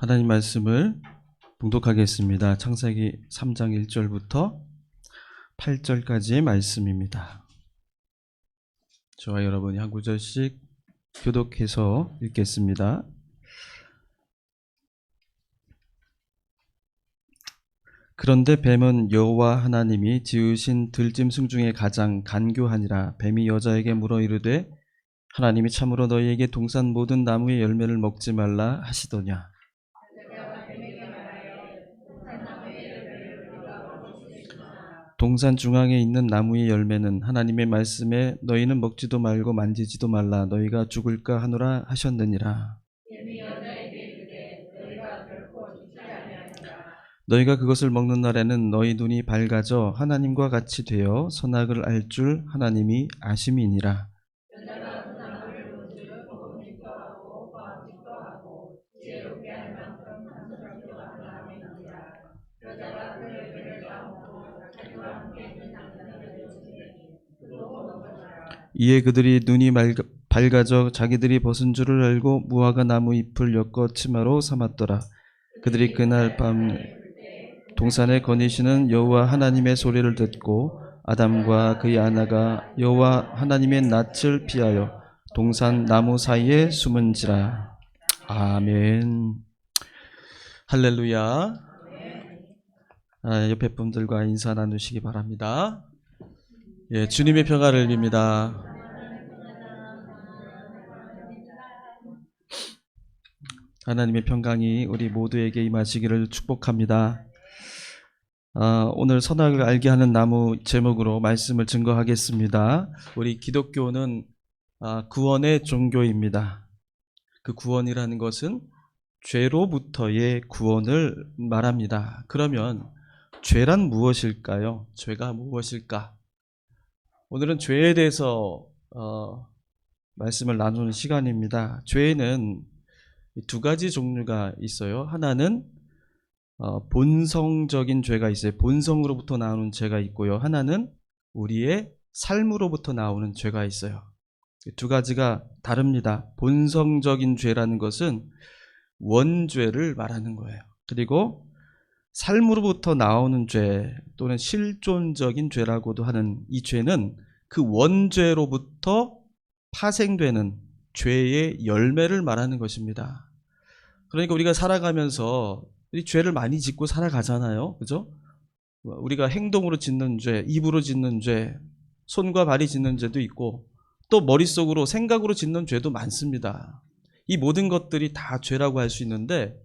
하나님 말씀을 봉독하겠습니다. 창세기 3장 1절부터 8절까지의 말씀입니다. 저와 여러분이 한 구절씩 교독해서 읽겠습니다. 그런데 뱀은 여호와 하나님이 지으신 들짐승 중에 가장 간교하니라. 뱀이 여자에게 물어 이르되 하나님이 참으로 너희에게 동산 모든 나무의 열매를 먹지 말라 하시더냐. 동산 중앙에 있는 나무의 열매는 하나님의 말씀에 너희는 먹지도 말고 만지지도 말라 너희가 죽을까 하노라 하셨느니라. 너희가 그것을 먹는 날에는 너희 눈이 밝아져 하나님과 같이 되어 선악을 알 줄 하나님이 아심이니라. 이에 그들이 눈이 밝아져 자기들이 벗은 줄을 알고 무화과 나무 잎을 엮어 치마로 삼았더라. 그들이 그날 밤 동산에 거니시는 여호와 하나님의 소리를 듣고 아담과 그의 아내가 여호와 하나님의 낯을 피하여 동산 나무 사이에 숨은지라. 아멘. 할렐루야. 옆에 분들과 인사 나누시기 바랍니다. 예, 주님의 평화를 빕니다. 하나님의 평강이 우리 모두에게 임하시기를 축복합니다. 오늘 선악을 알게 하는 나무 제목으로 말씀을 증거하겠습니다. 우리 기독교는 구원의 종교입니다. 그 구원이라는 것은 죄로부터의 구원을 말합니다. 그러면 죄란 무엇일까요? 죄가 무엇일까? 오늘은 죄에 대해서 말씀을 나누는 시간입니다. 죄는 두 가지 종류가 있어요. 하나는 본성적인 죄가 있어요. 본성으로부터 나오는 죄가 있고요. 하나는 우리의 삶으로부터 나오는 죄가 있어요. 두 가지가 다릅니다. 본성적인 죄라는 것은 원죄를 말하는 거예요. 그리고 삶으로부터 나오는 죄 또는 실존적인 죄라고도 하는 이 죄는 그 원죄로부터 파생되는 죄의 열매를 말하는 것입니다. 그러니까 우리가 살아가면서 이 죄를 많이 짓고 살아가잖아요. 그죠? 우리가 행동으로 짓는 죄, 입으로 짓는 죄, 손과 발이 짓는 죄도 있고 또 머릿속으로 생각으로 짓는 죄도 많습니다. 이 모든 것들이 다 죄라고 할 수 있는데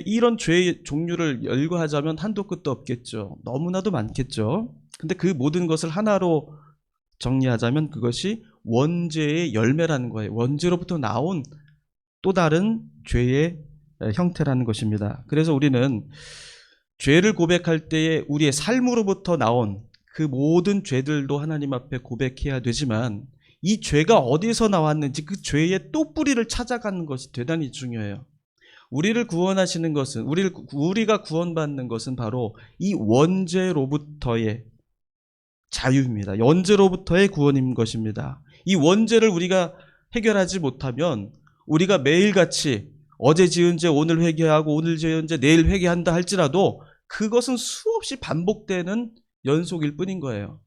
이런 죄의 종류를 열거하자면 한도 끝도 없겠죠. 너무나도 많겠죠. 근데 그 모든 것을 하나로 정리하자면 그것이 원죄의 열매라는 거예요. 원죄로부터 나온 또 다른 죄의 형태라는 것입니다. 그래서 우리는 죄를 고백할 때에 우리의 삶으로부터 나온 그 모든 죄들도 하나님 앞에 고백해야 되지만 이 죄가 어디서 나왔는지 그 죄의 또 뿌리를 찾아가는 것이 대단히 중요해요. 우리를 구원하시는 것은 우리가 구원받는 것은 바로 이 원죄로부터의 자유입니다. 원죄로부터의 구원인 것입니다. 이 원죄를 우리가 해결하지 못하면 우리가 매일같이 어제 지은 죄 오늘 회개하고 오늘 지은 죄 내일 회개한다 할지라도 그것은 수없이 반복되는 연속일 뿐인 거예요.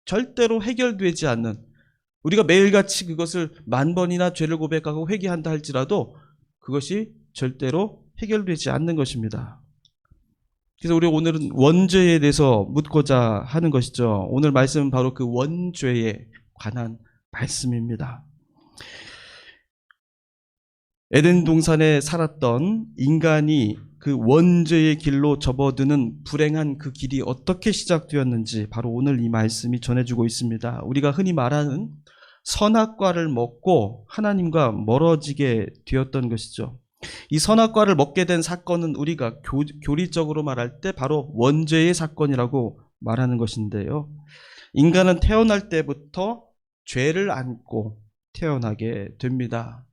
절대로 해결되지 않는, 우리가 매일같이 그것을 10,000번이나 죄를 고백하고 회개한다 할지라도 그것이 절대로 해결되지 않는 것입니다. 그래서 우리 오늘은 원죄에 대해서 묻고자 하는 것이죠. 오늘 말씀은 바로 그 원죄에 관한 말씀입니다. 에덴 동산에 살았던 인간이 그 원죄의 길로 접어드는 불행한 그 길이 어떻게 시작되었는지 바로 오늘 이 말씀이 전해주고 있습니다. 우리가 흔히 말하는 선악과를 먹고 하나님과 멀어지게 되었던 것이죠. 이 선악과를 먹게 된 사건은 우리가 교리적으로 말할 때 바로 원죄의 사건이라고 말하는 것인데요. 인간은 태어날 때부터 죄를 안고 태어나게 됩니다.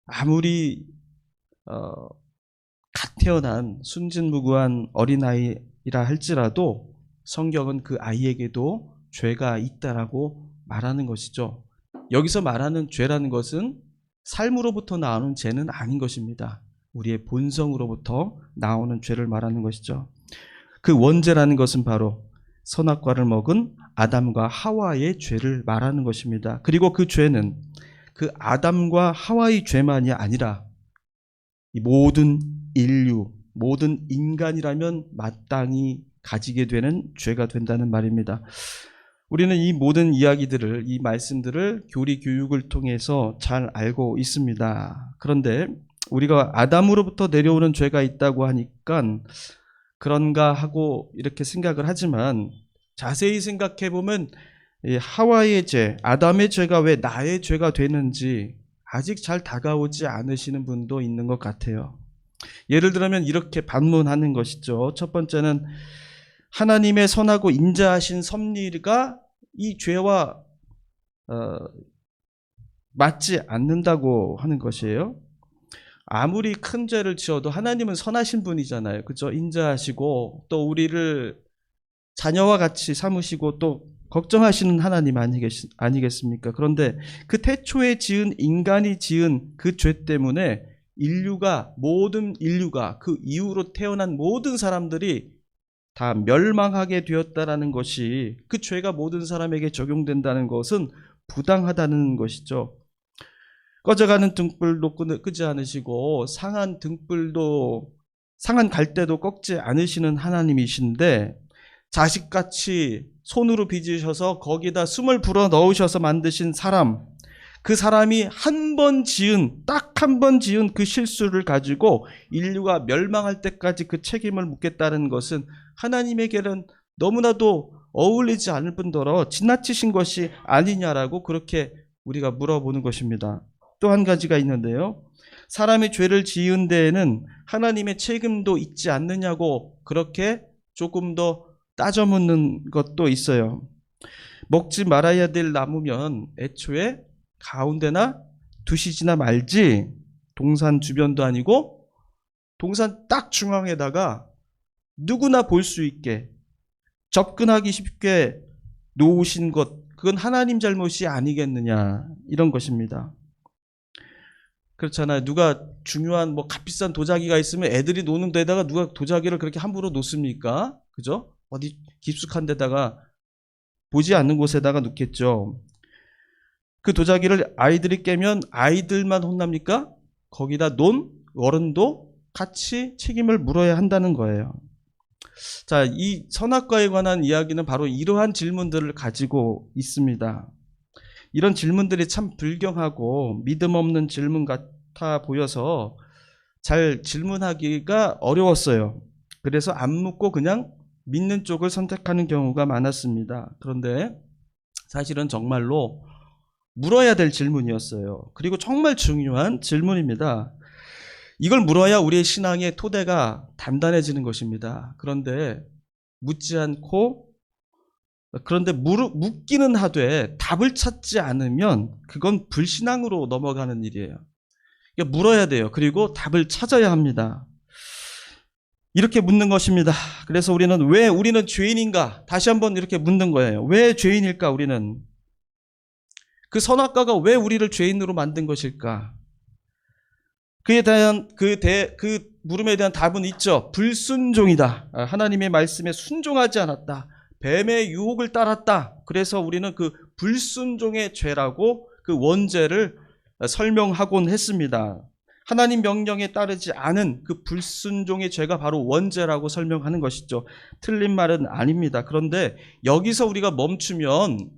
아무리 갓 태어난 순진무구한 어린아이라 할지라도 성경은 그 아이에게도 죄가 있다라고 말하는 것이죠. 여기서 말하는 죄라는 것은 삶으로부터 나오는 죄는 아닌 것입니다. 우리의 본성으로부터 나오는 죄를 말하는 것이죠. 그 원죄라는 것은 바로 선악과를 먹은 아담과 하와의 죄를 말하는 것입니다. 그리고 그 죄는 그 아담과 하와의 죄만이 아니라 이 모든 인류, 모든 인간이라면 마땅히 가지게 되는 죄가 된다는 말입니다. 우리는 이 모든 이야기들을, 이 말씀들을 교리 교육을 통해서 잘 알고 있습니다. 그런데 우리가 아담으로부터 내려오는 죄가 있다고 하니까 그런가 하고 이렇게 생각을 하지만 자세히 생각해 보면 하와의 죄, 아담의 죄가 왜 나의 죄가 되는지 아직 잘 다가오지 않으시는 분도 있는 것 같아요. 예를 들면 이렇게 반문하는 것이죠. 첫 번째는 하나님의 선하고 인자하신 섭리가 이 죄와 맞지 않는다고 하는 것이에요. 아무리 큰 죄를 지어도 하나님은 선하신 분이잖아요. 그죠? 인자하시고 또 우리를 자녀와 같이 삼으시고 또 걱정하시는 하나님 아니겠습니까? 그런데 그 태초에 지은 인간이 지은 그 죄 때문에 모든 인류가 그 이후로 태어난 모든 사람들이 다 멸망하게 되었다라는 것이, 그 죄가 모든 사람에게 적용된다는 것은 부당하다는 것이죠. 꺼져가는 등불도 끄지 않으시고 상한 갈대도 꺾지 않으시는 하나님이신데 자식같이 손으로 빚으셔서 거기다 숨을 불어 넣으셔서 만드신 사람, 그 사람이 딱 한 번 지은 그 실수를 가지고 인류가 멸망할 때까지 그 책임을 묻겠다는 것은 하나님에게는 너무나도 어울리지 않을 뿐더러 지나치신 것이 아니냐라고 그렇게 우리가 물어보는 것입니다. 또 한 가지가 있는데요. 사람이 죄를 지은 데에는 하나님의 책임도 있지 않느냐고 그렇게 조금 더 따져 묻는 것도 있어요. 먹지 말아야 될 나무면 애초에 가운데나 두시지나 말지, 동산 주변도 아니고 동산 딱 중앙에다가 누구나 볼 수 있게 접근하기 쉽게 놓으신 것, 그건 하나님 잘못이 아니겠느냐, 이런 것입니다. 그렇잖아요. 누가 중요한 값비싼 도자기가 있으면 애들이 노는 데다가 누가 도자기를 그렇게 함부로 놓습니까? 그죠? 어디 깊숙한 데다가, 보지 않는 곳에다가 놓겠죠. 그 도자기를 아이들이 깨면 아이들만 혼납니까? 거기다 논 어른도 같이 책임을 물어야 한다는 거예요. 자, 이 선악과에 관한 이야기는 바로 이러한 질문들을 가지고 있습니다. 이런 질문들이 참 불경하고 믿음 없는 질문 같아 보여서 잘 질문하기가 어려웠어요. 그래서 안 묻고 그냥 믿는 쪽을 선택하는 경우가 많았습니다. 그런데 사실은 정말로 물어야 될 질문이었어요. 그리고 정말 중요한 질문입니다. 이걸 물어야 우리의 신앙의 토대가 단단해지는 것입니다. 그런데 묻기는 하되 답을 찾지 않으면 그건 불신앙으로 넘어가는 일이에요. 그러니까 물어야 돼요. 그리고 답을 찾아야 합니다. 이렇게 묻는 것입니다. 그래서 왜 우리는 죄인인가? 다시 한번 이렇게 묻는 거예요. 왜 죄인일까, 우리는? 그 선악과가 왜 우리를 죄인으로 만든 것일까? 그에 대한 그 물음에 대한 답은 있죠. 불순종이다. 하나님의 말씀에 순종하지 않았다. 뱀의 유혹을 따랐다. 그래서 우리는 그 불순종의 죄라고 그 원죄를 설명하곤 했습니다. 하나님 명령에 따르지 않은 그 불순종의 죄가 바로 원죄라고 설명하는 것이죠. 틀린 말은 아닙니다. 그런데 여기서 우리가 멈추면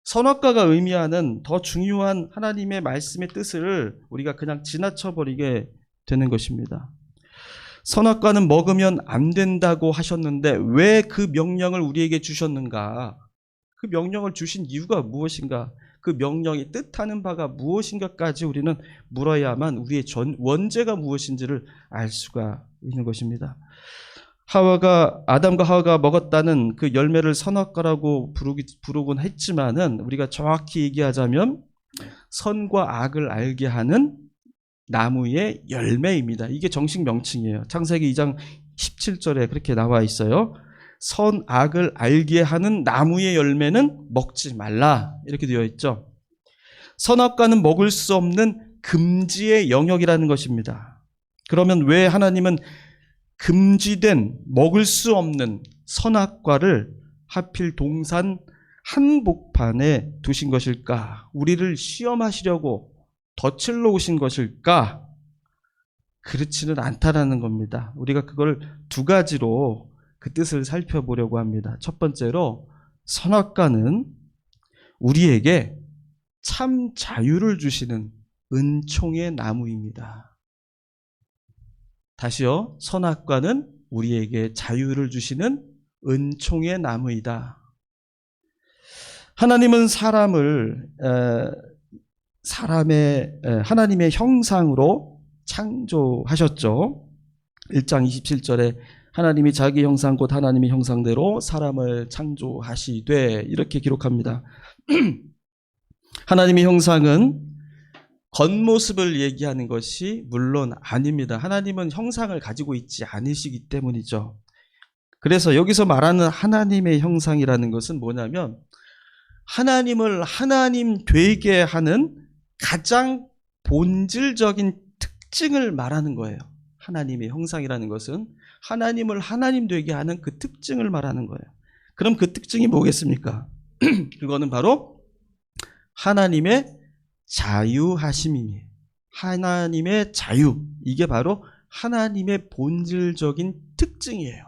선악과가 의미하는 더 중요한 하나님의 말씀의 뜻을 우리가 그냥 지나쳐버리게 되는 것입니다. 선악과는 먹으면 안 된다고 하셨는데 왜 그 명령을 우리에게 주셨는가? 그 명령을 주신 이유가 무엇인가? 그 명령이 뜻하는 바가 무엇인가까지 우리는 물어야만 우리의 원죄가 무엇인지를 알 수가 있는 것입니다. 아담과 하와가 먹었다는 그 열매를 선악과라고 부르곤 했지만은 우리가 정확히 얘기하자면 선과 악을 알게 하는 나무의 열매입니다. 이게 정식 명칭이에요. 창세기 2장 17절에 그렇게 나와 있어요. 선악을 알게 하는 나무의 열매는 먹지 말라, 이렇게 되어 있죠. 선악과는 먹을 수 없는 금지의 영역이라는 것입니다. 그러면 왜 하나님은 금지된 먹을 수 없는 선악과를 하필 동산 한복판에 두신 것일까? 우리를 시험하시려고 덫을 놓으신 것일까? 그렇지는 않다라는 겁니다. 우리가 그걸 두 가지로 그 뜻을 살펴보려고 합니다. 첫 번째로 선악과는 우리에게 참 자유를 주시는 은총의 나무입니다. 다시요. 선악과는 우리에게 자유를 주시는 은총의 나무이다. 하나님은 하나님의 형상으로 창조하셨죠. 1장 27절에 하나님이 자기 형상 곧 하나님의 형상대로 사람을 창조하시되 이렇게 기록합니다. 하나님의 형상은 겉모습을 얘기하는 것이 물론 아닙니다. 하나님은 형상을 가지고 있지 않으시기 때문이죠. 그래서 여기서 말하는 하나님의 형상이라는 것은 뭐냐면 하나님을 하나님 되게 하는 가장 본질적인 특징을 말하는 거예요. 하나님의 형상이라는 것은 하나님을 하나님 되게 하는 그 특징을 말하는 거예요. 그럼 그 특징이 뭐겠습니까? 그거는 바로 하나님의 자유하심이에요. 하나님의 자유. 이게 바로 하나님의 본질적인 특징이에요.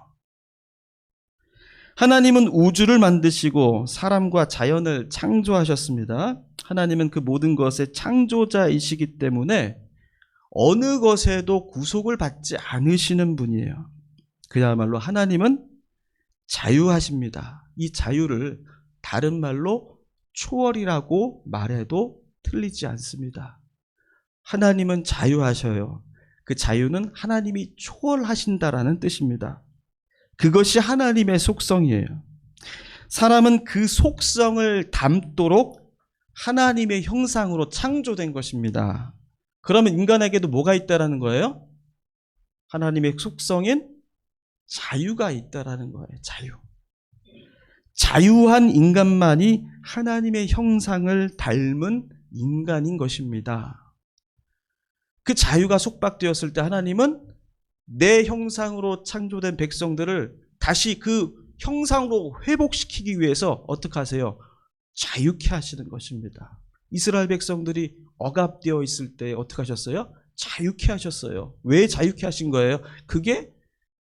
하나님은 우주를 만드시고 사람과 자연을 창조하셨습니다. 하나님은 그 모든 것의 창조자이시기 때문에 어느 것에도 구속을 받지 않으시는 분이에요. 그야말로 하나님은 자유하십니다. 이 자유를 다른 말로 초월이라고 말해도 틀리지 않습니다. 하나님은 자유하셔요. 그 자유는 하나님이 초월하신다라는 뜻입니다. 그것이 하나님의 속성이에요. 사람은 그 속성을 담도록 하나님의 형상으로 창조된 것입니다. 그러면 인간에게도 뭐가 있다라는 거예요? 하나님의 속성인 자유가 있다라는 거예요. 자유. 자유한 인간만이 하나님의 형상을 닮은 인간인 것입니다. 그 자유가 속박되었을 때 하나님은 내 형상으로 창조된 백성들을 다시 그 형상으로 회복시키기 위해서 어떻게 하세요? 자유케 하시는 것입니다. 이스라엘 백성들이 억압되어 있을 때 어떻게 하셨어요? 자유케 하셨어요. 왜 자유케 하신 거예요? 그게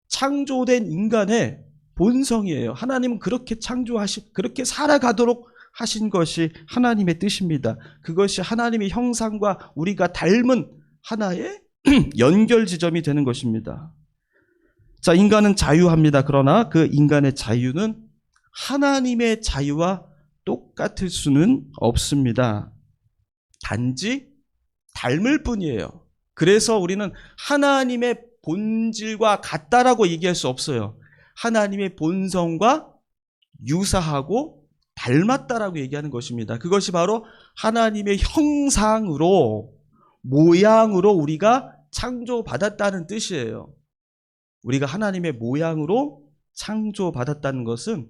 창조된 인간의 본성이에요. 하나님은 그렇게 그렇게 살아가도록 하신 것이 하나님의 뜻입니다. 그것이 하나님의 형상과 우리가 닮은 하나의 연결 지점이 되는 것입니다. 자, 인간은 자유합니다. 그러나 그 인간의 자유는 하나님의 자유와 똑같을 수는 없습니다. 단지 닮을 뿐이에요. 그래서 우리는 하나님의 본질과 같다라고 얘기할 수 없어요. 하나님의 본성과 유사하고 닮았다라고 얘기하는 것입니다. 그것이 바로 하나님의 형상으로 모양으로 우리가 창조받았다는 뜻이에요. 우리가 하나님의 모양으로 창조받았다는 것은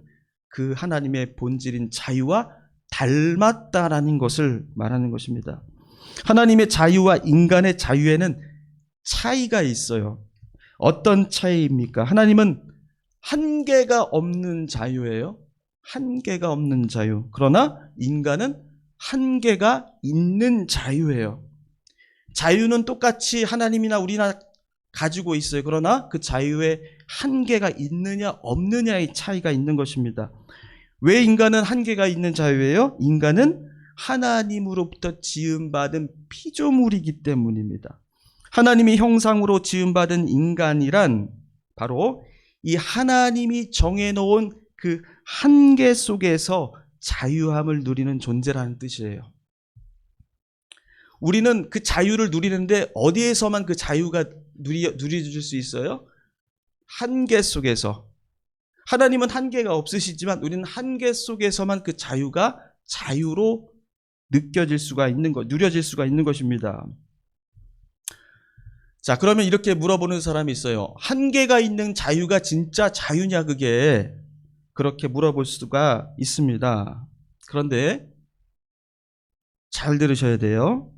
그 하나님의 본질인 자유와 닮았다라는 것을 말하는 것입니다. 하나님의 자유와 인간의 자유에는 차이가 있어요. 어떤 차이입니까? 하나님은 한계가 없는 자유예요. 한계가 없는 자유. 그러나 인간은 한계가 있는 자유예요. 자유는 똑같이 하나님이나 우리나 가지고 있어요. 그러나 그 자유에 한계가 있느냐 없느냐의 차이가 있는 것입니다. 왜 인간은 한계가 있는 자유예요? 인간은 하나님으로부터 지음받은 피조물이기 때문입니다. 하나님의 형상으로 지음받은 인간이란 바로 이 하나님이 정해놓은 그 한계 속에서 자유함을 누리는 존재라는 뜻이에요. 우리는 그 자유를 누리는데 어디에서만 그 자유가 누려질 수 있어요? 한계 속에서. 하나님은 한계가 없으시지만 우리는 한계 속에서만 그 자유가 자유로 누려질 수가 있는 것입니다. 자, 그러면 이렇게 물어보는 사람이 있어요. 한계가 있는 자유가 진짜 자유냐 그게? 그렇게 물어볼 수가 있습니다. 그런데 잘 들으셔야 돼요.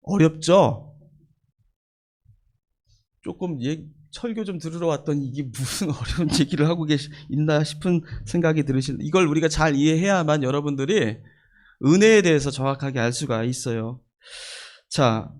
어렵죠? 조금 설교 좀 들으러 왔더니 이게 무슨 어려운 얘기를 하고 있나 싶은 생각이 들으신, 이걸 우리가 잘 이해해야만 여러분들이 은혜에 대해서 정확하게 알 수가 있어요. 자,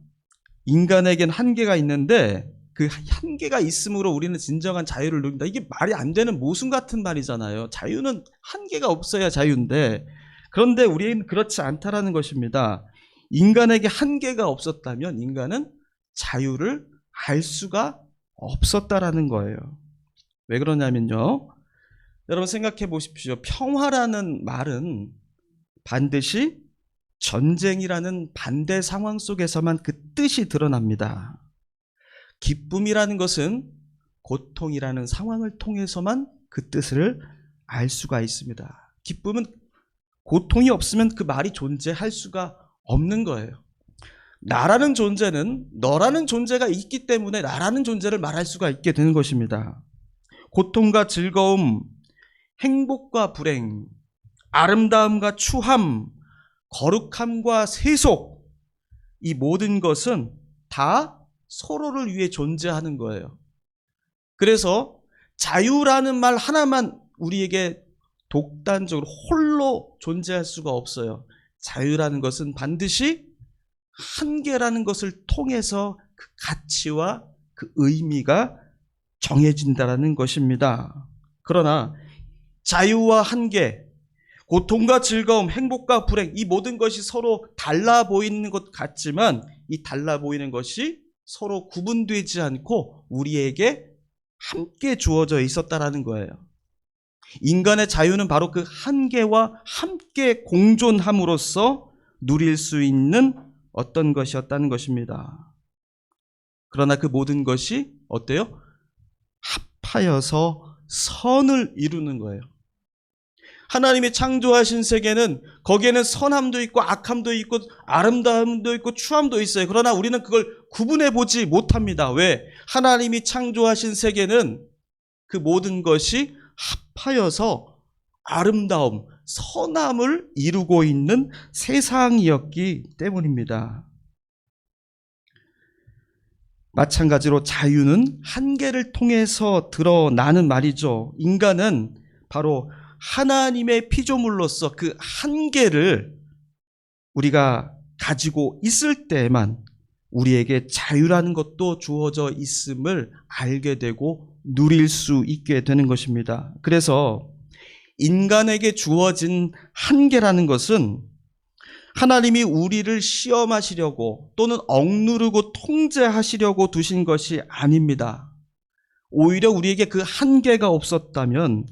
인간에겐 한계가 있는데 그 한계가 있으므로 우리는 진정한 자유를 누린다. 이게 말이 안 되는 모순 같은 말이잖아요. 자유는 한계가 없어야 자유인데, 그런데 우리는 그렇지 않다라는 것입니다. 인간에게 한계가 없었다면 인간은 자유를 알 수가 없었다라는 거예요. 왜 그러냐면요, 여러분 생각해 보십시오. 평화라는 말은 반드시 전쟁이라는 반대 상황 속에서만 그 뜻이 드러납니다. 기쁨이라는 것은 고통이라는 상황을 통해서만 그 뜻을 알 수가 있습니다. 기쁨은 고통이 없으면 그 말이 존재할 수가 없는 거예요. 나라는 존재는 너라는 존재가 있기 때문에 나라는 존재를 말할 수가 있게 되는 것입니다. 고통과 즐거움, 행복과 불행, 아름다움과 추함, 거룩함과 세속, 이 모든 것은 다 서로를 위해 존재하는 거예요. 그래서 자유라는 말 하나만 우리에게 독단적으로 홀로 존재할 수가 없어요. 자유라는 것은 반드시 한계라는 것을 통해서 그 가치와 그 의미가 정해진다는 것입니다. 그러나 자유와 한계, 고통과 즐거움, 행복과 불행, 이 모든 것이 서로 달라 보이는 것 같지만 이 달라 보이는 것이 서로 구분되지 않고 우리에게 함께 주어져 있었다라는 거예요. 인간의 자유는 바로 그 한계와 함께 공존함으로써 누릴 수 있는 어떤 것이었다는 것입니다. 그러나 그 모든 것이 어때요? 합하여서 선을 이루는 거예요. 하나님이 창조하신 세계는 거기에는 선함도 있고 악함도 있고 아름다움도 있고 추함도 있어요. 그러나 우리는 그걸 구분해 보지 못합니다. 왜? 하나님이 창조하신 세계는 그 모든 것이 합하여서 아름다움, 선함을 이루고 있는 세상이었기 때문입니다. 마찬가지로 자유는 한계를 통해서 드러나는 말이죠. 인간은 바로 하나님의 피조물로서 그 한계를 우리가 가지고 있을 때에만 우리에게 자유라는 것도 주어져 있음을 알게 되고 누릴 수 있게 되는 것입니다. 그래서 인간에게 주어진 한계라는 것은 하나님이 우리를 시험하시려고 또는 억누르고 통제하시려고 두신 것이 아닙니다. 오히려 우리에게 그 한계가 없었다면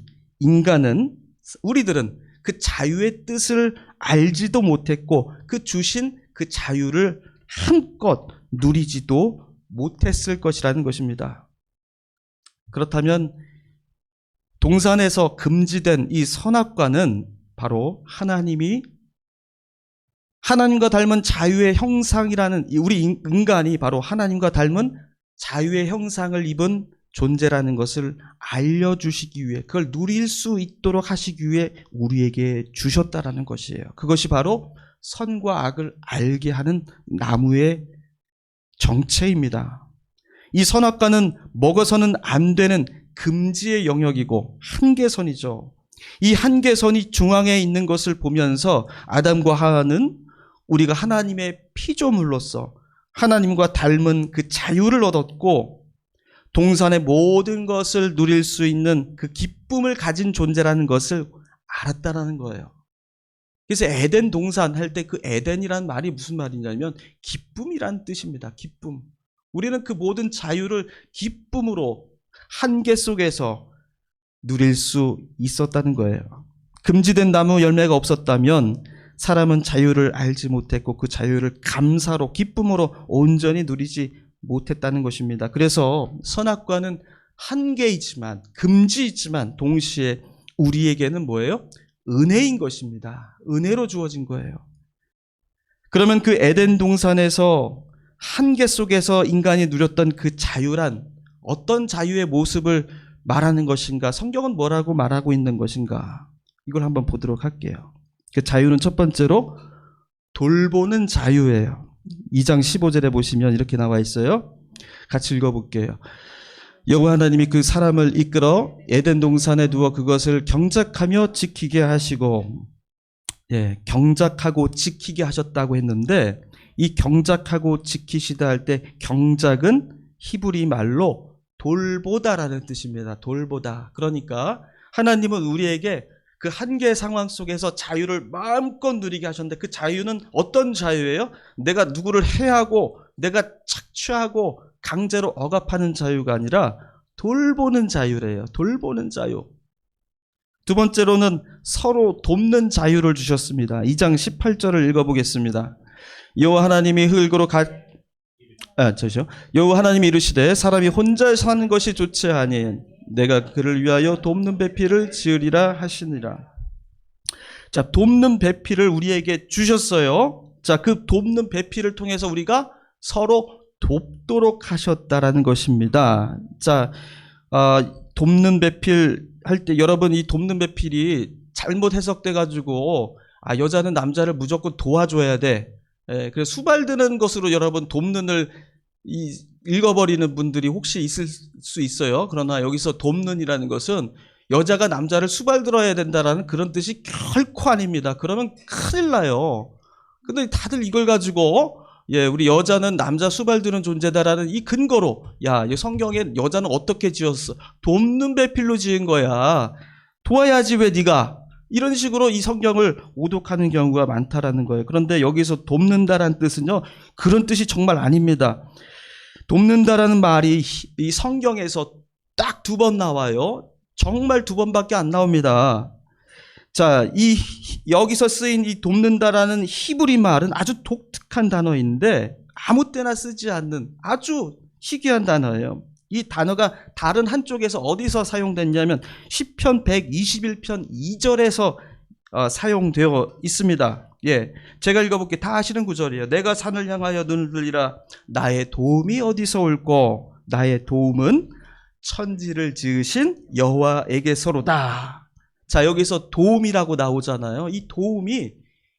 우리들은 그 자유의 뜻을 알지도 못했고 그 주신 그 자유를 한껏 누리지도 못했을 것이라는 것입니다. 그렇다면 동산에서 금지된 이 선악과는 바로 하나님과 닮은 자유의 형상이라는, 우리 인간이 바로 하나님과 닮은 자유의 형상을 입은 존재라는 것을 알려주시기 위해, 그걸 누릴 수 있도록 하시기 위해 우리에게 주셨다라는 것이에요. 그것이 바로 선과 악을 알게 하는 나무의 정체입니다. 이 선악과는 먹어서는 안 되는 금지의 영역이고 한계선이죠. 이 한계선이 중앙에 있는 것을 보면서 아담과 하와는 우리가 하나님의 피조물로서 하나님과 닮은 그 자유를 얻었고 동산의 모든 것을 누릴 수 있는 그 기쁨을 가진 존재라는 것을 알았다라는 거예요. 그래서 에덴 동산 할 때 그 에덴이라는 말이 무슨 말이냐면 기쁨이란 뜻입니다. 기쁨. 우리는 그 모든 자유를 기쁨으로 한계 속에서 누릴 수 있었다는 거예요. 금지된 나무 열매가 없었다면 사람은 자유를 알지 못했고 그 자유를 감사로 기쁨으로 온전히 누리지 못했다는 것입니다. 그래서 선악과는 한계이지만 금지이지만 동시에 우리에게는 뭐예요? 은혜인 것입니다. 은혜로 주어진 거예요. 그러면 그 에덴 동산에서 한계 속에서 인간이 누렸던 그 자유란 어떤 자유의 모습을 말하는 것인가? 성경은 뭐라고 말하고 있는 것인가? 이걸 한번 보도록 할게요. 그 자유는 첫 번째로 돌보는 자유예요. 2장 15절에 보시면 이렇게 나와 있어요. 같이 읽어볼게요. 여호와 하나님이 그 사람을 이끌어 에덴 동산에 두어 그것을 경작하며 지키게 하시고, 경작하고 지키게 하셨다고 했는데, 이 경작하고 지키시다 할 때 경작은 히브리 말로 돌보다라는 뜻입니다. 돌보다. 그러니까 하나님은 우리에게 그 한계 상황 속에서 자유를 마음껏 누리게 하셨는데, 그 자유는 어떤 자유예요? 내가 누구를 해하고 내가 착취하고 강제로 억압하는 자유가 아니라 돌보는 자유래요. 돌보는 자유. 두 번째로는 서로 돕는 자유를 주셨습니다. 2장 18절을 읽어보겠습니다. 여호와 하나님이 흙으로 여호와 하나님이 이르시되 사람이 혼자 사는 것이 좋지 아니하니 내가 그를 위하여 돕는 배필을 지으리라 하시니라. 자, 돕는 배필을 우리에게 주셨어요. 자, 그 돕는 배필을 통해서 우리가 서로 돕도록 하셨다라는 것입니다. 자, 돕는 배필 할 때 여러분, 이 돕는 배필이 잘못 해석돼 가지고 여자는 남자를 무조건 도와줘야 돼. 그래서 수발드는 것으로 여러분 돕는을 읽어버리는 분들이 혹시 있을 수 있어요. 그러나 여기서 돕는이라는 것은 여자가 남자를 수발들어야 된다라는 그런 뜻이 결코 아닙니다. 그러면 큰일 나요. 근데 다들 이걸 가지고 우리 여자는 남자 수발드는 존재다라는 이 근거로 이 성경에 여자는 어떻게 지었어? 돕는 배필로 지은 거야. 도와야지 왜 네가? 이런 식으로 이 성경을 오독하는 경우가 많다라는 거예요. 그런데 여기서 돕는다라는 뜻은요, 그런 뜻이 정말 아닙니다. 돕는다라는 말이 이 성경에서 딱 2번 나와요. 정말 2번밖에 안 나옵니다. 자, 여기서 쓰인 이 돕는다라는 히브리 말은 아주 독특한 단어인데 아무 때나 쓰지 않는 아주 희귀한 단어예요. 이 단어가 다른 한쪽에서 어디서 사용됐냐면 시편 121편 2절에서 사용되어 있습니다. 제가 읽어볼게요. 다 아시는 구절이에요. 내가 산을 향하여 눈을 들리라. 나의 도움이 어디서 올꼬? 나의 도움은 천지를 지으신 여호와에게서로다. 자, 여기서 도움이라고 나오잖아요. 이 도움이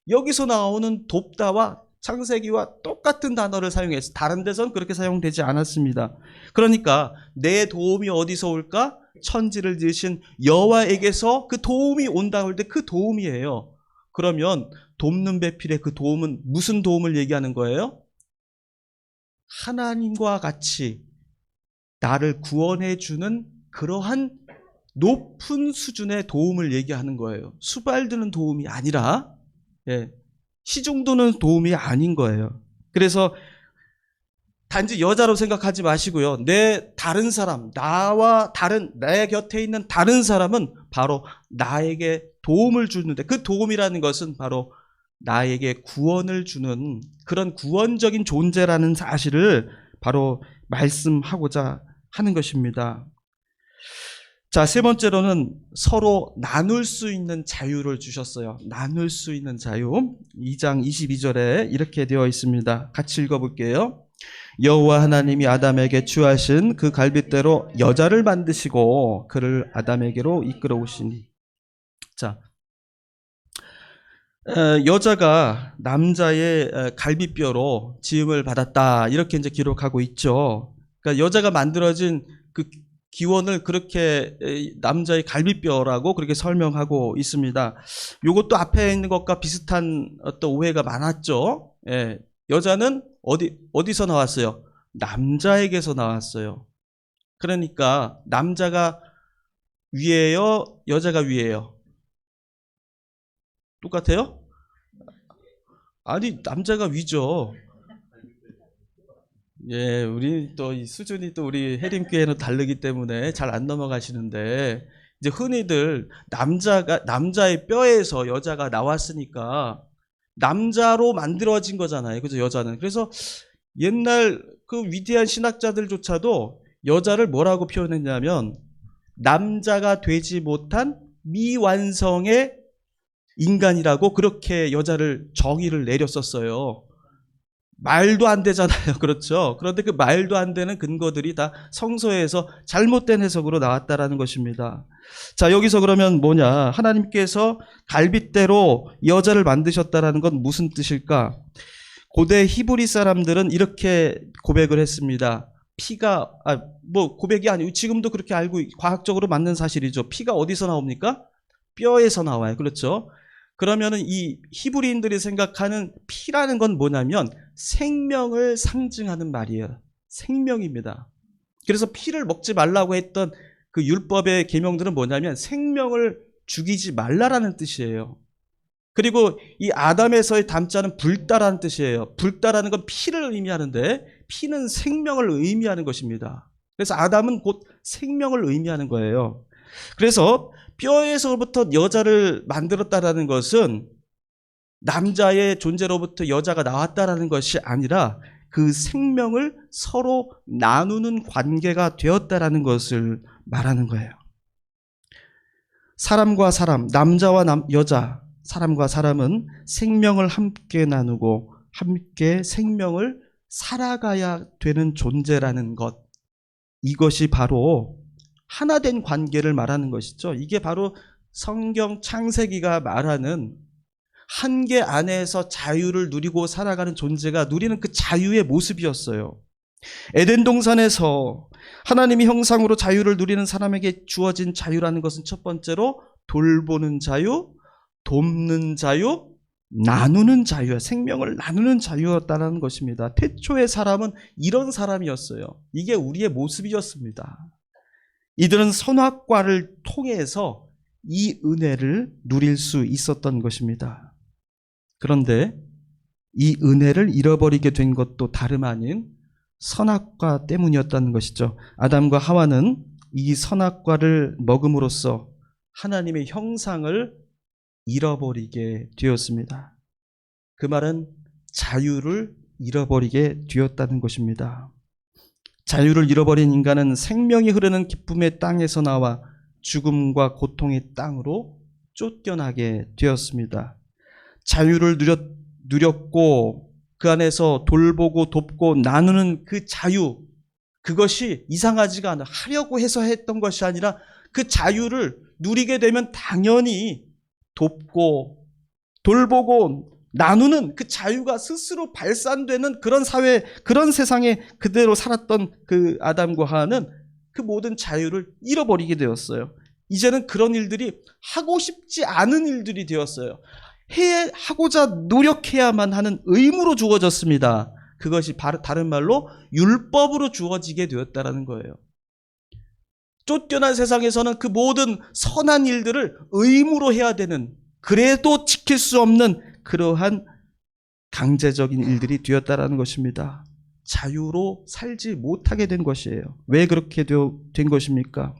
여기서 나오는 돕다와 창세기와 똑같은 단어를 사용해서 다른 데선 그렇게 사용되지 않았습니다. 그러니까 내 도움이 어디서 올까? 천지를 지으신 여호와에게서 그 도움이 온다 할 때 그 도움이에요. 그러면 돕는 배필의 그 도움은 무슨 도움을 얘기하는 거예요? 하나님과 같이 나를 구원해 주는 그러한 높은 수준의 도움을 얘기하는 거예요. 수발드는 도움이 아니라 시중도는 도움이 아닌 거예요. 그래서 단지 여자로 생각하지 마시고요. 다른 사람, 나와 다른 내 곁에 있는 다른 사람은 바로 나에게 도움을 주는데, 그 도움이라는 것은 바로 나에게 구원을 주는 그런 구원적인 존재라는 사실을 바로 말씀하고자 하는 것입니다. 자, 세 번째로는 서로 나눌 수 있는 자유를 주셨어요. 나눌 수 있는 자유. 2장 22절에 이렇게 되어 있습니다. 같이 읽어볼게요. 여호와 하나님이 아담에게 주하신 그 갈빗대로 여자를 만드시고 그를 아담에게로 이끌어 오시니. 자, 여자가 남자의 갈빗뼈로 지음을 받았다, 이렇게 이제 기록하고 있죠. 그러니까 여자가 만들어진 그 기원을 그렇게 남자의 갈빗뼈라고 그렇게 설명하고 있습니다. 이것도 앞에 있는 것과 비슷한 어떤 오해가 많았죠. 여자는 어디서 나왔어요? 남자에게서 나왔어요. 그러니까 남자가 위에요, 여자가 위에요? 똑같아요? 아니, 남자가 위죠. 우리 또 이 수준이 또 우리 해림교회는 다르기 때문에 잘 안 넘어가시는데, 이제 흔히들 남자의 뼈에서 여자가 나왔으니까 남자로 만들어진 거잖아요. 그죠? 여자는. 그래서 옛날 그 위대한 신학자들조차도 여자를 뭐라고 표현했냐면 남자가 되지 못한 미완성의 인간이라고 그렇게 여자를 정의를 내렸었어요. 말도 안 되잖아요. 그렇죠? 그런데 그 말도 안 되는 근거들이 다 성서에서 잘못된 해석으로 나왔다라는 것입니다. 자, 여기서 그러면 뭐냐? 하나님께서 갈빗대로 여자를 만드셨다라는 건 무슨 뜻일까? 고대 히브리 사람들은 이렇게 고백을 했습니다. 피가 뭐 고백이 아니고 지금도 그렇게 알고 과학적으로 맞는 사실이죠. 피가 어디서 나옵니까? 뼈에서 나와요. 그렇죠? 그러면은 이 히브리인들이 생각하는 피라는 건 뭐냐면 생명을 상징하는 말이에요. 생명입니다. 그래서 피를 먹지 말라고 했던 그 율법의 계명들은 뭐냐면 생명을 죽이지 말라라는 뜻이에요. 그리고 이 아담에서의 담자는 불다라는 뜻이에요. 불다라는 건 피를 의미하는데 피는 생명을 의미하는 것입니다. 그래서 아담은 곧 생명을 의미하는 거예요. 그래서 뼈에서부터 여자를 만들었다라는 것은 남자의 존재로부터 여자가 나왔다라는 것이 아니라 그 생명을 서로 나누는 관계가 되었다라는 것을 말하는 거예요. 사람과 사람, 남자와 여자, 사람과 사람은 생명을 함께 나누고 함께 생명을 살아가야 되는 존재라는 것. 이것이 바로 하나된 관계를 말하는 것이죠. 이게 바로 성경 창세기가 말하는 한계 안에서 자유를 누리고 살아가는 존재가 누리는 그 자유의 모습이었어요. 에덴 동산에서 하나님이 형상으로 자유를 누리는 사람에게 주어진 자유라는 것은 첫 번째로 돌보는 자유, 돕는 자유, 나누는 자유야. 생명을 나누는 자유였다는 것입니다. 태초의 사람은 이런 사람이었어요. 이게 우리의 모습이었습니다. 이들은 선악과를 통해서 이 은혜를 누릴 수 있었던 것입니다. 그런데 이 은혜를 잃어버리게 된 것도 다름 아닌 선악과 때문이었다는 것이죠. 아담과 하와는 이 선악과를 먹음으로써 하나님의 형상을 잃어버리게 되었습니다. 그 말은 자유를 잃어버리게 되었다는 것입니다. 자유를 잃어버린 인간은 생명이 흐르는 기쁨의 땅에서 나와 죽음과 고통의 땅으로 쫓겨나게 되었습니다. 자유를 누렸고 그 안에서 돌보고 돕고 나누는 그 자유, 그것이 이상하지가 않아. 하려고 해서 했던 것이 아니라 그 자유를 누리게 되면 당연히 돕고 돌보고 나누는 그 자유가 스스로 발산되는 그런 사회, 그런 세상에 그대로 살았던 그 아담과 하와는 그 모든 자유를 잃어버리게 되었어요. 이제는 그런 일들이 하고 싶지 않은 일들이 되었어요. 하고자 노력해야만 하는 의무로 주어졌습니다. 그것이 다른 말로 율법으로 주어지게 되었다는 거예요. 쫓겨난 세상에서는 그 모든 선한 일들을 의무로 해야 되는, 그래도 지킬 수 없는 그러한 강제적인 일들이 되었다는 것입니다. 자유로 살지 못하게 된 것이에요. 왜 그렇게 된 것입니까?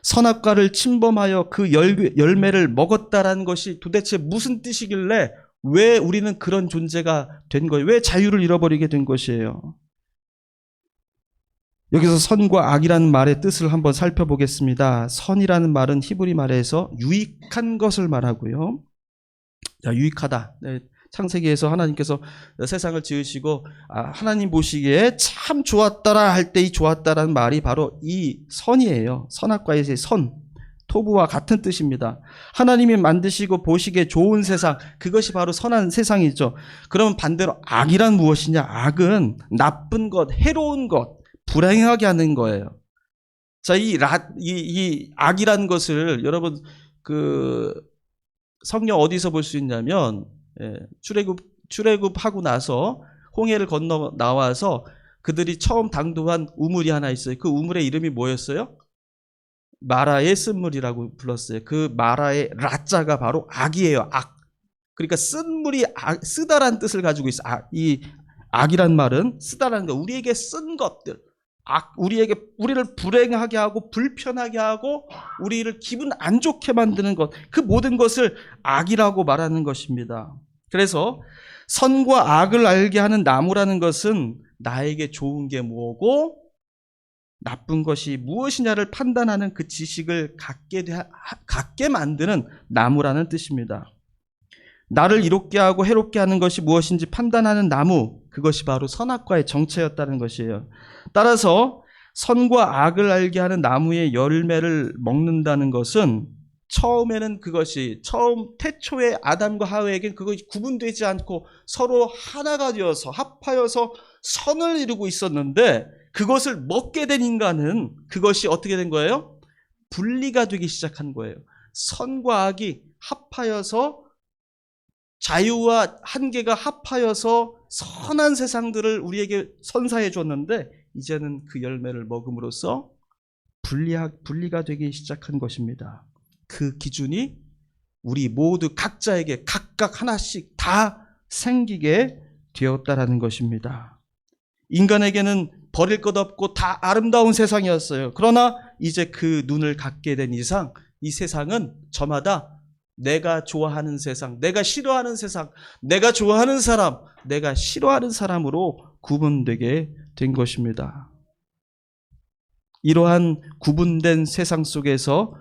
선악과를 침범하여 그 열매를 먹었다라는 것이 도대체 무슨 뜻이길래 왜 우리는 그런 존재가 된 거예요? 왜 자유를 잃어버리게 된 것이에요? 여기서 선과 악이라는 말의 뜻을 한번 살펴보겠습니다. 선이라는 말은 히브리 말에서 유익한 것을 말하고요. 자, 유익하다. 네, 창세기에서 하나님께서 세상을 지으시고 하나님 보시기에 참 좋았더라 할 때 이 좋았다라는 말이 바로 이 선이에요. 선악과의 선, 토부와 같은 뜻입니다. 하나님이 만드시고 보시기에 좋은 세상, 그것이 바로 선한 세상이죠. 그러면 반대로 악이란 무엇이냐? 악은 나쁜 것, 해로운 것, 불행하게 하는 거예요. 자, 이 악이라는 것을 여러분 성경 어디서 볼 수 있냐면 출애굽하고 나서 홍해를 건너 나와서 그들이 처음 당도한 우물이 하나 있어요. 그 우물의 이름이 뭐였어요? 마라의 쓴물이라고 불렀어요. 그 마라의 라자가 바로 악이에요. 악. 그러니까 쓴 물이 쓰다라는 뜻을 가지고 있어요. 이 악이란 말은 쓰다라는 거, 우리에게 쓴 것들, 우리를 불행하게 하고 불편하게 하고 우리를 기분 안 좋게 만드는 것, 그 모든 것을 악이라고 말하는 것입니다. 그래서 선과 악을 알게 하는 나무라는 것은 나에게 좋은 게 뭐고 나쁜 것이 무엇이냐를 판단하는 그 지식을 갖게 만드는 나무라는 뜻입니다. 나를 이롭게 하고 해롭게 하는 것이 무엇인지 판단하는 나무, 그것이 바로 선악과의 정체였다는 것이에요. 따라서 선과 악을 알게 하는 나무의 열매를 먹는다는 것은 처음에는 그것이 태초의 아담과 하와에겐 그것이 구분되지 않고 서로 하나가 되어서 합하여서 선을 이루고 있었는데 그것을 먹게 된 인간은 그것이 어떻게 된 거예요? 분리가 되기 시작한 거예요. 선과 악이 합하여서, 자유와 한계가 합하여서 선한 세상들을 우리에게 선사해 줬는데, 이제는 그 열매를 먹음으로써 분리가 되기 시작한 것입니다. 그 기준이 우리 모두 각자에게 각각 하나씩 다 생기게 되었다라는 것입니다. 인간에게는 버릴 것 없고 다 아름다운 세상이었어요. 그러나 이제 그 눈을 갖게 된 이상 이 세상은 저마다 내가 좋아하는 세상, 내가 싫어하는 세상, 내가 좋아하는 사람, 내가 싫어하는 사람으로 구분되게 된 것입니다. 이러한 구분된 세상 속에서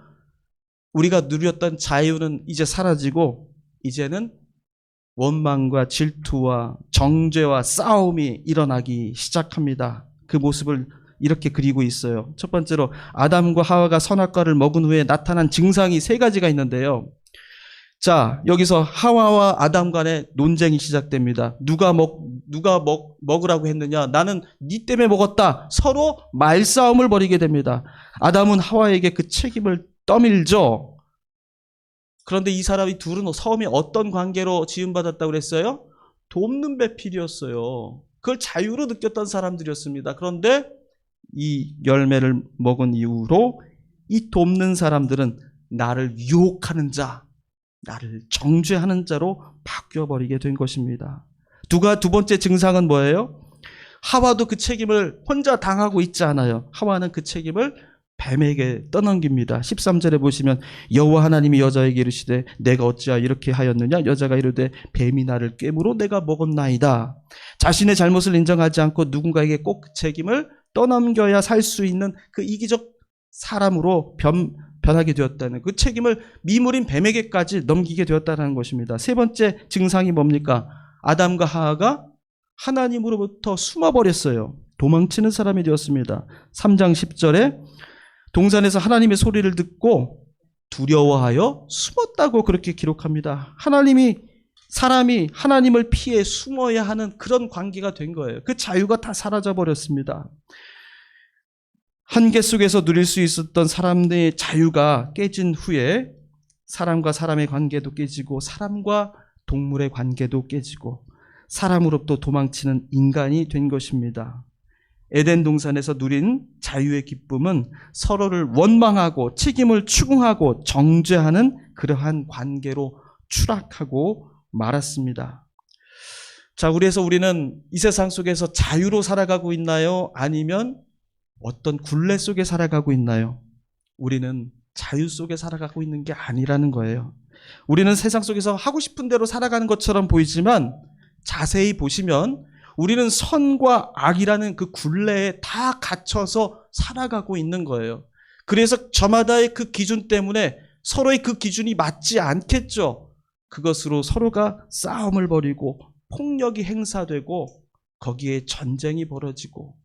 우리가 누렸던 자유는 이제 사라지고, 이제는 원망과 질투와 정죄와 싸움이 일어나기 시작합니다. 그 모습을 이렇게 그리고 있어요. 첫 번째로 아담과 하와가 선악과를 먹은 후에 나타난 증상이 세 가지가 있는데요. 자, 여기서 하와와 아담 간의 논쟁이 시작됩니다. 누가 먹으라고 했느냐? 나는 네 때문에 먹었다. 서로 말싸움을 벌이게 됩니다. 아담은 하와에게 그 책임을 떠밀죠. 그런데 이 사람이 둘은 처음에 어떤 관계로 지음받았다고 그랬어요? 돕는 배필이었어요. 그걸 자유로 느꼈던 사람들이었습니다. 그런데 이 열매를 먹은 이후로 이 돕는 사람들은 나를 유혹하는 자, 나를 정죄하는 자로 바뀌어버리게 된 것입니다. 두 번째 증상은 뭐예요? 하와도 그 책임을 혼자 당하고 있지 않아요. 하와는 그 책임을 뱀에게 떠넘깁니다. 13절에 보시면 여호와 하나님이 여자에게 이르시되 내가 어찌하여 이렇게 하였느냐? 여자가 이르되 뱀이 나를 꿰물어 내가 먹었나이다. 자신의 잘못을 인정하지 않고 누군가에게 꼭 그 책임을 떠넘겨야 살 수 있는 그 이기적 사람으로 변하게 되었다는, 그 책임을 미물인 뱀에게까지 넘기게 되었다는 것입니다. 세 번째 증상이 뭡니까? 아담과 하와가 하나님으로부터 숨어버렸어요. 도망치는 사람이 되었습니다. 3장 10절에 동산에서 하나님의 소리를 듣고 두려워하여 숨었다고 그렇게 기록합니다. 사람이 하나님을 피해 숨어야 하는 그런 관계가 된 거예요. 그 자유가 다 사라져 버렸습니다. 한계 속에서 누릴 수 있었던 사람들의 자유가 깨진 후에 사람과 사람의 관계도 깨지고 사람과 동물의 관계도 깨지고 사람으로부터 도망치는 인간이 된 것입니다. 에덴 동산에서 누린 자유의 기쁨은 서로를 원망하고 책임을 추궁하고 정죄하는 그러한 관계로 추락하고 말았습니다. 자, 그래서 우리는 이 세상 속에서 자유로 살아가고 있나요? 아니면 어떤 굴레 속에 살아가고 있나요? 우리는 자유 속에 살아가고 있는 게 아니라는 거예요. 우리는 세상 속에서 하고 싶은 대로 살아가는 것처럼 보이지만 자세히 보시면 우리는 선과 악이라는 그 굴레에 다 갇혀서 살아가고 있는 거예요. 그래서 저마다의 그 기준 때문에 서로의 그 기준이 맞지 않겠죠. 그것으로 서로가 싸움을 벌이고 폭력이 행사되고 거기에 전쟁이 벌어지고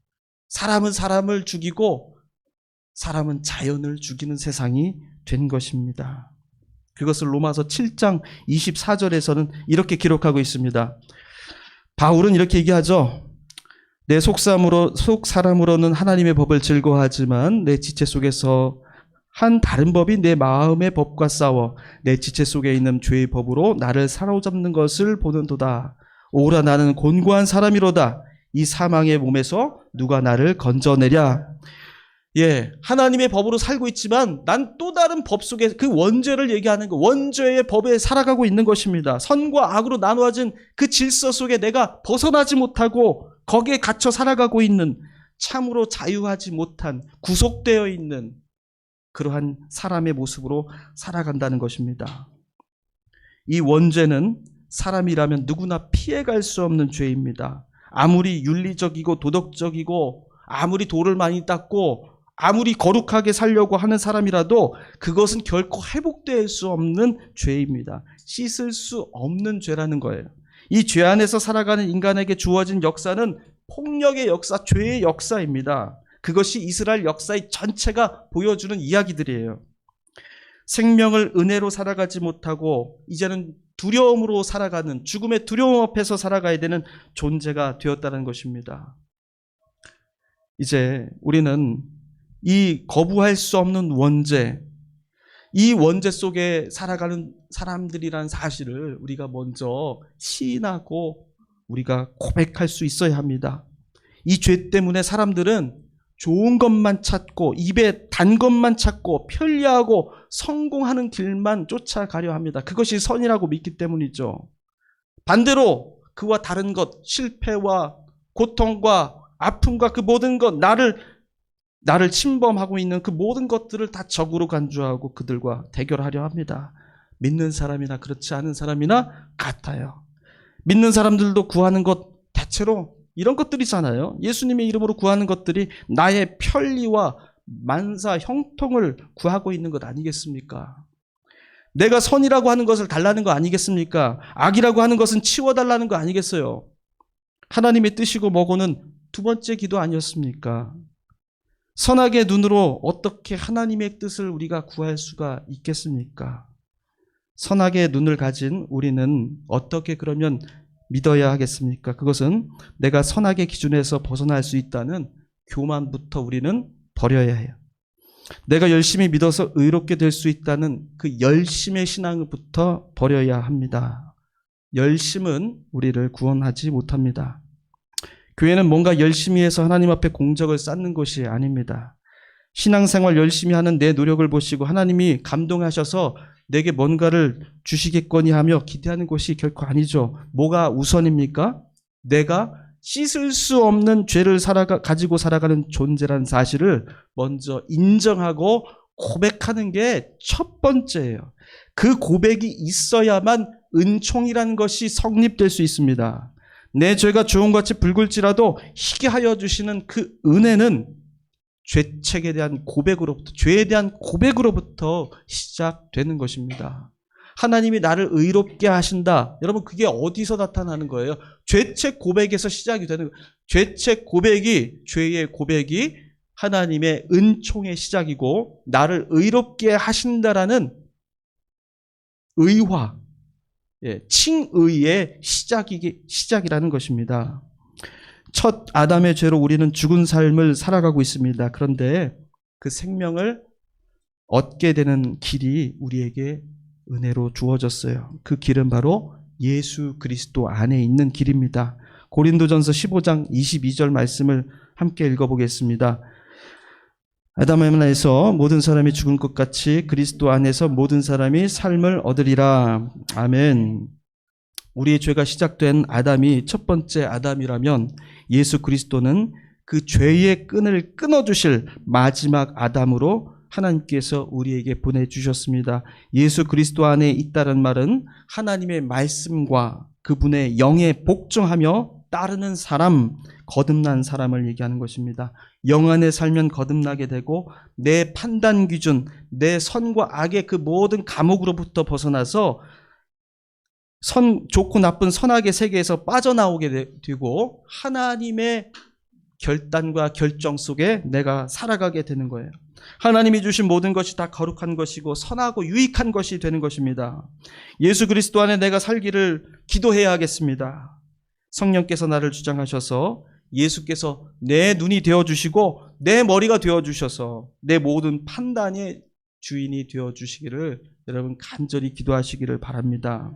사람은 사람을 죽이고 사람은 자연을 죽이는 세상이 된 것입니다. 그것을 로마서 7장 24절에서는 이렇게 기록하고 있습니다. 바울은 이렇게 얘기하죠. 내 속 사람으로는 하나님의 법을 즐거워하지만 내 지체 속에서 한 다른 법이 내 마음의 법과 싸워 내 지체 속에 있는 죄의 법으로 나를 사로잡는 것을 보는도다. 오라 나는 곤고한 사람이로다. 이 사망의 몸에서 누가 나를 건져내랴. 하나님의 법으로 살고 있지만 난 또 다른 법 속에 그 원죄를 얘기하는 거, 원죄의 법에 살아가고 있는 것입니다. 선과 악으로 나누어진 그 질서 속에 내가 벗어나지 못하고 거기에 갇혀 살아가고 있는, 참으로 자유하지 못한, 구속되어 있는 그러한 사람의 모습으로 살아간다는 것입니다. 이 원죄는 사람이라면 누구나 피해갈 수 없는 죄입니다. 아무리 윤리적이고 도덕적이고 아무리 돌을 많이 닦고 아무리 거룩하게 살려고 하는 사람이라도 그것은 결코 회복될 수 없는 죄입니다. 씻을 수 없는 죄라는 거예요. 이 죄 안에서 살아가는 인간에게 주어진 역사는 폭력의 역사, 죄의 역사입니다. 그것이 이스라엘 역사의 전체가 보여주는 이야기들이에요. 생명을 은혜로 살아가지 못하고 이제는 두려움으로 살아가는, 죽음의 두려움 앞에서 살아가야 되는 존재가 되었다는 것입니다. 이제 우리는 이 거부할 수 없는 원죄, 이 원죄 속에 살아가는 사람들이라는 사실을 우리가 먼저 시인하고 우리가 고백할 수 있어야 합니다. 이 죄 때문에 사람들은 좋은 것만 찾고 입에 단 것만 찾고 편리하고 성공하는 길만 쫓아가려 합니다. 그것이 선이라고 믿기 때문이죠. 반대로 그와 다른 것, 실패와 고통과 아픔과 그 모든 것, 나를 침범하고 있는 그 모든 것들을 다 적으로 간주하고 그들과 대결하려 합니다. 믿는 사람이나 그렇지 않은 사람이나 같아요. 믿는 사람들도 구하는 것 대체로 이런 것들이잖아요. 예수님의 이름으로 구하는 것들이 나의 편리와 만사 형통을 구하고 있는 것 아니겠습니까? 내가 선이라고 하는 것을 달라는 거 아니겠습니까? 악이라고 하는 것은 치워달라는 거 아니겠어요? 하나님의 뜻이고 뭐고는 두 번째 기도 아니었습니까? 선악의 눈으로 어떻게 하나님의 뜻을 우리가 구할 수가 있겠습니까? 선악의 눈을 가진 우리는 어떻게 그러면 믿어야 하겠습니까? 그것은 내가 선악의 기준에서 벗어날 수 있다는 교만부터 우리는 버려야 해요. 내가 열심히 믿어서 의롭게 될 수 있다는 그 열심의 신앙부터 버려야 합니다. 열심은 우리를 구원하지 못합니다. 교회는 뭔가 열심히 해서 하나님 앞에 공적을 쌓는 것이 아닙니다. 신앙생활 열심히 하는 내 노력을 보시고 하나님이 감동하셔서 내게 뭔가를 주시겠거니 하며 기대하는 것이 결코 아니죠. 뭐가 우선입니까? 내가 씻을 수 없는 죄를 가지고 살아가는 존재라는 사실을 먼저 인정하고 고백하는 게 첫 번째예요. 그 고백이 있어야만 은총이라는 것이 성립될 수 있습니다. 내 죄가 주홍같이 붉을지라도 희게 하여 주시는 그 은혜는 죄책에 대한 고백으로부터, 죄에 대한 고백으로부터 시작되는 것입니다. 하나님이 나를 의롭게 하신다. 여러분, 그게 어디서 나타나는 거예요? 죄책 고백에서 시작이 되는 거예요. 죄책 고백이, 죄의 고백이 하나님의 은총의 시작이고 나를 의롭게 하신다라는 의화, 칭의의 시작이라는 것입니다. 첫 아담의 죄로 우리는 죽은 삶을 살아가고 있습니다. 그런데 그 생명을 얻게 되는 길이 우리에게 은혜로 주어졌어요. 그 길은 바로 예수 그리스도 안에 있는 길입니다. 고린도전서 15장 22절 말씀을 함께 읽어보겠습니다. 아담 안에서 모든 사람이 죽은 것 같이 그리스도 안에서 모든 사람이 삶을 얻으리라. 아멘. 우리의 죄가 시작된 아담이 첫 번째 아담이라면 예수 그리스도는 그 죄의 끈을 끊어주실 마지막 아담으로 하나님께서 우리에게 보내주셨습니다. 예수 그리스도 안에 있다는 말은 하나님의 말씀과 그분의 영에 복종하며 따르는 사람, 거듭난 사람을 얘기하는 것입니다. 영 안에 살면 거듭나게 되고 내 판단 기준, 내 선과 악의 그 모든 감옥으로부터 벗어나서 좋고 나쁜 선악의 세계에서 빠져나오게 되고 하나님의 결단과 결정 속에 내가 살아가게 되는 거예요. 하나님이 주신 모든 것이 다 거룩한 것이고 선하고 유익한 것이 되는 것입니다. 예수 그리스도 안에 내가 살기를 기도해야 하겠습니다. 성령께서 나를 주장하셔서 예수께서 내 눈이 되어주시고 내 머리가 되어주셔서 내 모든 판단의 주인이 되어주시기를 여러분 간절히 기도하시기를 바랍니다.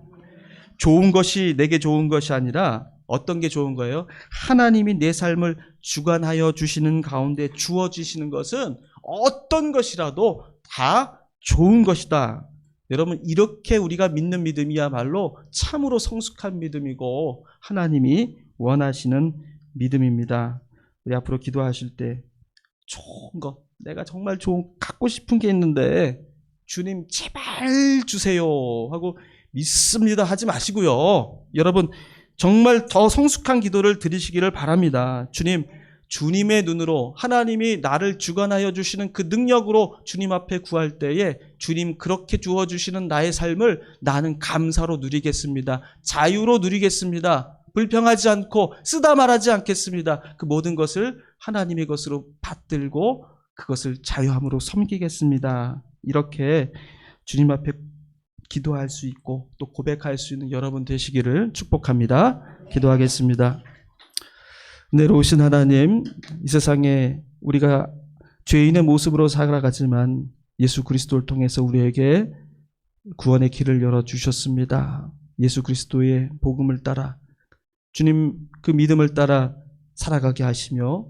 좋은 것이 내게 좋은 것이 아니라 어떤 게 좋은 거예요? 하나님이 내 삶을 주관하여 주시는 가운데 주어지시는 것은 어떤 것이라도 다 좋은 것이다. 여러분, 이렇게 우리가 믿는 믿음이야말로 참으로 성숙한 믿음이고 하나님이 원하시는 믿음입니다. 우리 앞으로 기도하실 때 좋은 것, 내가 정말 갖고 싶은 게 있는데 주님 제발 주세요 하고 믿습니다 하지 마시고요. 여러분, 정말 더 성숙한 기도를 드리시기를 바랍니다. 주님의 눈으로 하나님이 나를 주관하여 주시는 그 능력으로 주님 앞에 구할 때에 주님 그렇게 주어주시는 나의 삶을 나는 감사로 누리겠습니다. 자유로 누리겠습니다. 불평하지 않고 쓰다 말하지 않겠습니다. 그 모든 것을 하나님의 것으로 받들고 그것을 자유함으로 섬기겠습니다. 이렇게 주님 앞에 기도할 수 있고 또 고백할 수 있는 여러분 되시기를 축복합니다. 기도하겠습니다. 은혜로우신 하나님, 이 세상에 우리가 죄인의 모습으로 살아가지만 예수 그리스도를 통해서 우리에게 구원의 길을 열어주셨습니다. 예수 그리스도의 복음을 따라 주님 그 믿음을 따라 살아가게 하시며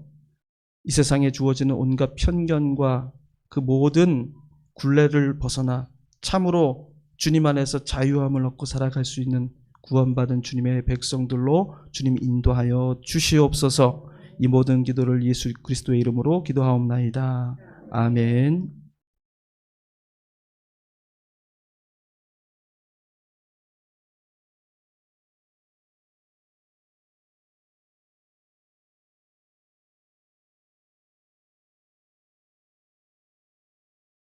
이 세상에 주어지는 온갖 편견과 그 모든 굴레를 벗어나 참으로 주님 안에서 자유함을 얻고 살아갈 수 있는 구원받은 주님의 백성들로 주님 인도하여 주시옵소서. 이 모든 기도를 예수 그리스도의 이름으로 기도하옵나이다. 아멘.